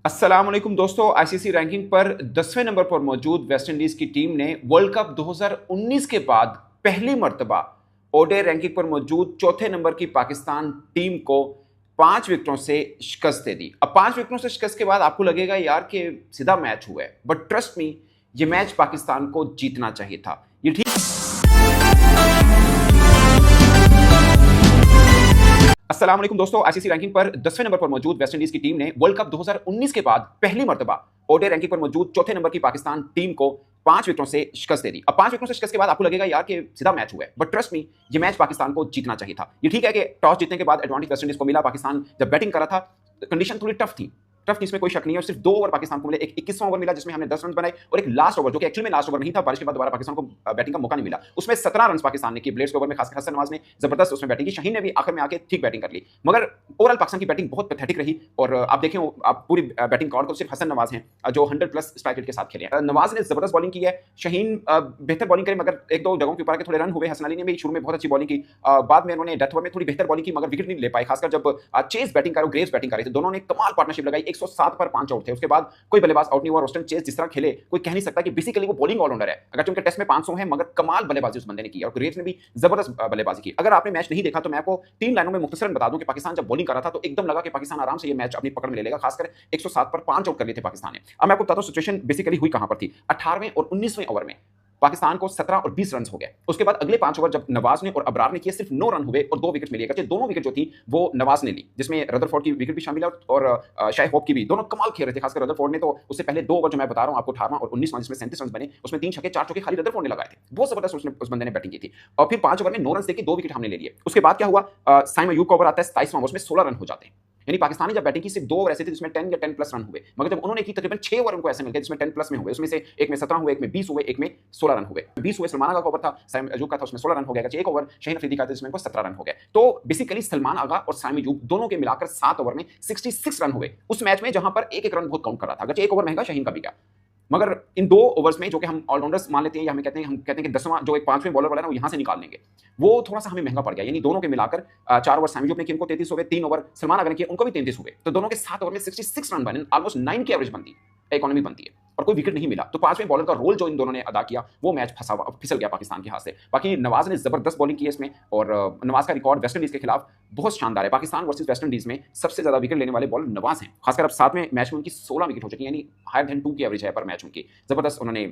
अस्सलाम वालेकुम दोस्तों। आईसीसी रैंकिंग पर 10वें नंबर पर मौजूद वेस्टइंडीज की टीम ने वर्ल्ड कप 2019 के बाद पहली मर्तबा ओडीआई रैंकिंग पर मौजूद चौथे नंबर की पाकिस्तान टीम को 5 विकेटों से शिकस्त दे दी। अब 5 विकेटों से शिकस्त के बाद आपको लगेगा यार कि सीधा मैच हुआ है, बट ट्रस्ट मी, ये मैच पाकिस्तान को जीतना चाहिए था। ये ठीक अस्सलाम वालेकुम दोस्तों। आईसीसी रैंकिंग पर 10वें नंबर पर मौजूद वेस्टइंडीज की टीम ने वर्ल्ड कप 2019 के बाद पहली मर्तबा ओडीआई रैंकिंग पर मौजूद चौथे नंबर की पाकिस्तान टीम को 5 विकेटों से शिकस्त दे दी। अब 5 विकेटों से शिकस्त के बाद आपको लगेगा यार कि सीधा मैच हुआ है, बट ट्रस्ट मी, ये मैच पाकिस्तान को जीतना चाहिए था। ये ठीक है कि टॉस जीतने के बाद एडवांटेज वेस्टइंडीज को मिला। पाकिस्तान जब बैटिंग कर रहा था कंडीशन थोड़ी टफ थी, इसमें कोई शक नहीं है। और सिर्फ 2 ओवर पाकिस्तान को मिले। एक 21वां ओवर मिला जिसमें हमने 10 रन बनाए, और एक लास्ट ओवर जो कि एक्चुअली में लास्ट ओवर नहीं था, बारिश के बाद दोबारा पाकिस्तान को बैटिंग का मौका नहीं मिला, उसमें 17 रन पाकिस्तान ने किए। ब्लेड्स के ओवर में खासकर हसन नवाज ने जबरदस्त उसमें बैटिंग की। शाहीन ने भी आखिर में आके ठीक बैटिंग कर ली, मगर ओवरऑल पाकिस्तान की बैटिंग बहुत पैथेटिक रही। और आप देखें, आप पूरी बैटिंग कार्ड को सिर्फ हसन नवाज हैं जो 100+ स्ट्राइक रेट के साथ खेले हैं। नवाज ने जबरदस्त बॉलिंग की है, शाहीन बेहतर बॉलिंग करे, मगर एक दो जगहों के ऊपर आके थोड़े रन हुए। हसन अली ने भी शुरू में बहुत अच्छी बॉलिंग की, बाद में उन्होंने डेथ ओवर में थोड़ी बेहतर बॉलिंग की, मगर विकेट नहीं ले पाए। खासकर जब चेस बैटिंग कर रहे, ग्रेव्स बैटिंग कर रहे थे, दोनों ने कमाल पार्टनरशिप लगाई। 107 पर 5 आउट थे, उसके बाद कोई बल्लेबाज आउट नहीं हुआ। रोस्टन चेस जिस तरह खेले, कोई कह नहीं सकता कि बेसिकली वो बॉलिंग ऑलराउंडर है। अगर उनके टेस्ट में 500 है, मगर कमाल बल्लेबाजी उस बंदे ने की, और ग्रेव्स ने भी जबरदस्त बल्लेबाजी की। अगर आपने मैच नहीं देखा तो मैं आपको 3 लाइनों में मुख्तसरन बता दूं कि पाकिस्तान जब बॉलिंग कर रहा था तो एकदम लगा कि पाकिस्तान आराम से ये मैच अपनी पकड़ में ले लेगा। खासकर 107 पर 5 आउट कर लिए थे पाकिस्तान ने। अब मैं आपको बताता हूं सिचुएशन बेसिकली हुई कहां पर थी। 18वें और 19वें ओवर में पाकिस्तान को 17 और 20 रन हो गए। उसके बाद अगले 5 ओवर जब नवाज ने और अबरार ने किए, सिर्फ 9 रन हुए और 2 विकेट मिले। अगरचे दोनों विकेट जो थी वो नवाज ने ली, जिसमें रदरफोर्ड की विकेट भी शामिल है और शाह होप की भी। दोनों कमाल खेल रहे थे। खासकर रदरफोर्ड ने तो उससे पहले 2 ओवर जो मैं बता रहा हूं आपको, 18वां और 19वां, जिसमें 37 रन बने, उसमें 3 छक्के 4 चौके खाली रदरफोर्ड ने लगाए थे। बहुत जबरदस्त उसने उस बंदे ने बैटिंग की थी। और फिर 5 ओवर में 9 रन देके 2 विकेट हमने ले लिए। उसके बाद क्या हुआ, साइम अयूब का ओवर आता है 27वां, उसमें 16 रन हो जाते हैं। यानी पाकिस्तान ने जब बैटिंग की सिर्फ 2 ओवर ऐसे थे जिसमें 10 या 10+ रन हुए, मगर जब उन्होंने की तकरीबन 6 ओवर उनको ऐसे मिल गए जिसमें 10+ में हुए। उसमें से एक में 17 हुए, एक में 20 हुए, एक में 16 रन हुए। 20 हुए सलमान आगा का ओवर था, साइम अयूब का था, उसमें 16 रन हो गया। एक ओवर शाहीन अफरीदी का था जिसमें 17 रन हो गए। तो बेसिकली सलमान आगा और साइम अयूब दोनों के मिलाकर 7 ओवर में 66 रन हुए उस मैच में, जहां पर एक रन बहुत काउंट कर रहा था। अगर एक ओवर महंगा शाहीन का भी गया, मगर इन 2 ओवर्स में जो कि हम ऑलराउंडर्स मान लेते हैं, या हम कहते हैं कि 10वां जो एक 5वें बॉलर वाला है ना, वो यहां से निकाल लेंगे, वो थोड़ा सा हमें महंगा पड़ गया। यानी दोनों के मिलाकर 4 ओवर साइम अयूब ने किए, उनको 33 हो गए। 3 ओवर सलमान अगर ने किए, उनको भी 33 हुए। तो दोनों के 7 ओवर में 66 रन बने, ऑलमोस्ट 9 की एवरेज बनती है, इकोनॉमी बनती है, और कोई विकेट नहीं मिला। तो 5वें बॉलर का रोल जो इन दोनों ने अदा किया, वो मैच फिसल गया पाकिस्तान के हाथ से। बाकी नवाज ने जबरदस्त बॉलिंग की है इसमें, और नवाज का रिकॉर्ड वेस्टइंडीज के खिलाफ बहुत शानदार है। पाकिस्तान वर्सेस वेस्टइंडीज में सबसे ज्यादा विकेट लेने वाले बॉलर नवाज हैं। खासकर अब 7वें मैच में उनकी 16 विकेट हो चुकी है, यानी हायर देन 2 की एवरेज है पर मैच उनकी। जबरदस्त उन्होंने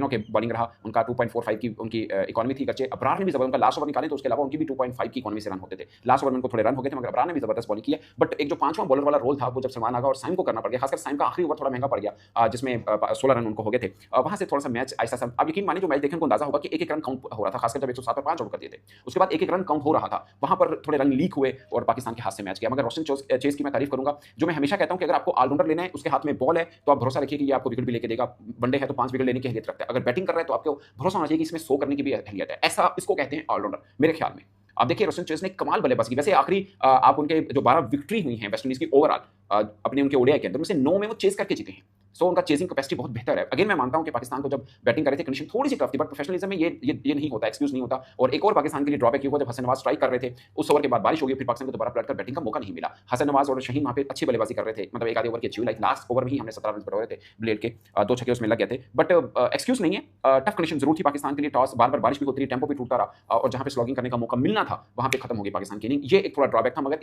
के बॉलिंग रहा। उनका 2.45 की उनकी इकोनॉमी थी। गच्चे अबरार ने भी जबरदस्त, उनका लास्ट ओवर निकाले तो उसके अलावा उनकी भी 2.5 की इकोनॉमी से रन होते थे। लास्ट ओवर में उनको थोड़े रन हो गए थे, मगर अबरार ने भी जबरदस्त बॉलिंग की है। बट एक जो 5वां बॉलर वाला रोल था, वो जब सलमान आगा और साइम को करना पड़ गया। खासकर साइम का आखिरी ओवर थोड़ा महंगा पड़ गया, जिसमें 16 रन उनको हो गए थे। वहां से थोड़ा सा मैच ऐसा सा, आप यकीन मानिए, जो मैच देखने को अंदाजा होगा कि एक रन काउंट हो रहा था। खासकर जब 107 पर 5 आउट कर दिए थे, उसके बाद एक रन काउंट हो रहा था, वहां पर थोड़े रन लीक हुए और पाकिस्तान के हाथ से मैच गया। मगर रोशन चेस की मैं तारीफ करूंगा। जो मैं हमेशा कहता हूं कि अगर आपको ऑलराउंडर लेना है, उसके हाथ में बॉल है, तो आप भरोसा रखिए कि ये आपको विकेट भी लेके देगा। वनडे है तो 5 विकेट लेने की अहलियत रखता है। अगर बैटिंग कर रहा है तो आपको भरोसा होना चाहिए कि इसमें 100 करने की भी अहलियत है। ऐसा इसको कहते हैं ऑलराउंडर मेरे ख्याल में। आप देखिए, रोशन चेस ने कमाल बल्लेबाजी की। वैसे आखिरी आप उनके जो 12 विक्ट्री हुई हैं वेस्टइंडीज की ओवरऑल अपने उनके ओडीआई के अंदर, उनमें से 9 में वो चेस करके जीते हैं। सो उनका चेसिंग कैपेसिटी बहुत बेहतर है। अगेन मैं मानता हूं कि पाकिस्तान को जब बैटिंग कर रहे थे कंडीशन थोड़ी सी टफ थी, बट प्रोफेशनलिज्म में ये नहीं होता, एक्सक्यूज नहीं होता। और एक और पाकिस्तान के लिए ड्रॉबैक हुआ जब हसन नवाज स्ट्राइक कर रहे थे, उस ओवर के बाद बारिश हो गई, फिर पाकिस्तान को दोबारा पलट कर बैटिंग का मौका नहीं मिला। हसन नवाज और शाहीन वहां पे अच्छी बल्लेबाजी कर रहे थे, मतलब एक आधे ओवर की अच्छी हुई। लाइक लास्ट ओवर में ही हमने 17 रन बढ़ा रहे थे, ब्लेड के 2 छक्के उसमें लग गए थे। बट एक्सक्यूज नहीं है, टफ कंडीशन जरूर थी पाकिस्तान के लिए। टॉस बार बार बारिश भी होती रही, टेंपो भी टूटता रहा, और जहां पे स्लॉगिंग करने का मौका मिलना था वहां पे खत्म हो गई पाकिस्तान की इनिंग। ये एक थोड़ा ड्रॉबैक था, मगर